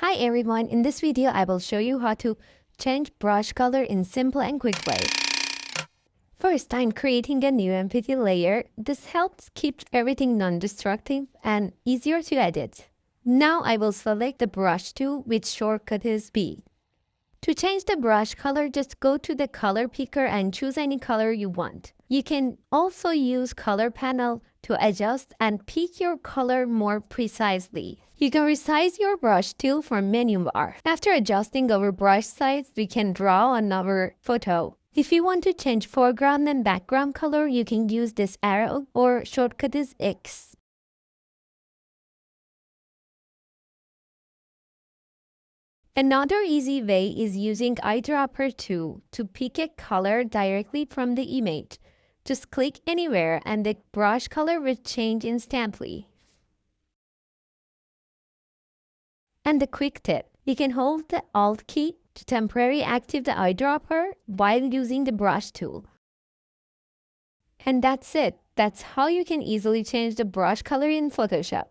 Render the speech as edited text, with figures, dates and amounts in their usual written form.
Hi everyone, in this video I will show you how to change brush color in simple and quick way. First, I'm creating a new empty layer. This helps keep everything non-destructive and easier to edit. Now I will select the brush tool, which shortcut is B. To change the brush color, just go to the color picker and choose any color you want. You can also use color panel to adjust and pick your color more precisely. You can resize your brush tool from menu bar. After adjusting our brush size, we can draw on our photo. If you want to change foreground and background color, you can use this arrow or shortcut is X. Another easy way is using Eyedropper tool to pick a color directly from the image. Just click anywhere and the brush color will change instantly. And the quick tip, you can hold the Alt key to temporarily activate the Eyedropper while using the brush tool. And that's it. That's how you can easily change the brush color in Photoshop.